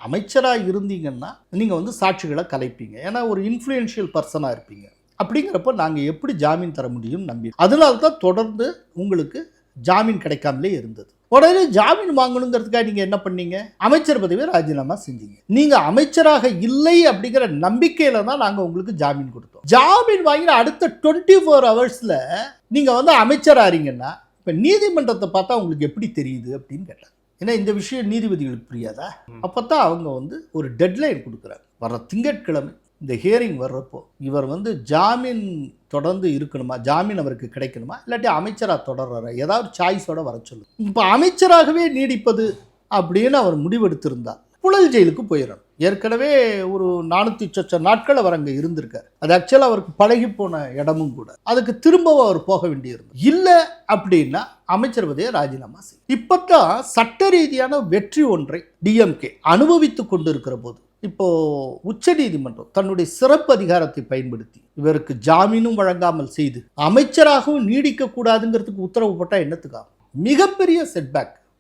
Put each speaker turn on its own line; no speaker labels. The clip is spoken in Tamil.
அமைச்சராக இருந்தீங்கன்னா நீங்கள் வந்து சாட்சிகளை கலைப்பீங்க, ஏன்னா ஒரு இன்ஃப்ளூயன்ஷியல் பர்சனாக இருப்பீங்க. அப்படிங்கிறப்ப நாங்கள் எப்படி ஜாமீன் தர முடியும் நம்பி, அதனால தான் தொடர்ந்து உங்களுக்கு ஜாமீன் கிடைக்காமலே இருந்தது. உடனே ஜாமீன் வாங்கணுங்கிறதுக்காக நீங்கள் என்ன பண்ணீங்க, அமைச்சர் பதவியை ராஜினாமா செஞ்சீங்க. நீங்கள் அமைச்சராக இல்லை அப்படிங்கிற நம்பிக்கையில் தான் நாங்கள் உங்களுக்கு ஜாமீன் கொடுத்தோம். ஜாமீன் வாங்கின அடுத்த 24 ஹவர்ஸில் நீங்கள் வந்து அமைச்சராகிறீங்கன்னா இப்போ நீதிமன்றத்தை பார்த்தா உங்களுக்கு எப்படி தெரியுது அப்படின்னு கேட்டாங்க. ஏன்னா இந்த விஷயம் நீதிபதிகளுக்கு புரியாதா? அப்போ தான் அவங்க வந்து ஒரு டெட்லைன் கொடுக்குறாங்க. வர திங்கட்கிழமை இந்த ஹியரிங் வர்றப்போ இவர் வந்து ஜாமீன் தொடர்ந்து இருக்கணுமா, ஜாமீன் அவருக்கு கிடைக்கணுமா, இல்லாட்டி அமைச்சராக தொடர்ற ஏதாவது சாய்ஸோட வர சொல்லு. இப்போ அமைச்சராகவே நீடிப்பது அப்படின்னு அவர் முடிவெடுத்திருந்தார் புழல் ஜெயிலுக்கு போயிடணும். ஏற்கனவே ஒரு 400 சொச்ச நாட்கள் அவர் அங்கே இருந்திருக்கார். அது ஆக்சுவலாக அவருக்கு பழகி போன இடமும் கூட. அதுக்கு திரும்பவும் அவர் போக வேண்டியிருந்தது. இல்லை அப்படின்னா அமைச்சர் பதவியை ராஜினாமா செய்யும். இப்போ தான் சட்ட ரீதியான வெற்றி ஒன்றை டிஎம்கே அனுபவித்து கொண்டு இருக்கிற போது இப்போ உச்ச நீதிமன்றம் தன்னுடைய சிறப்பு அதிகாரத்தை பயன்படுத்தி இவருக்கு ஜாமீனும் வழங்காமல் செய்து அமைச்சராகவும் நீடிக்க கூடாதுங்கிறதுக்கு உத்தரவு போட்டால் என்னத்துக்காகும்? மிகப்பெரிய செட்பேக்.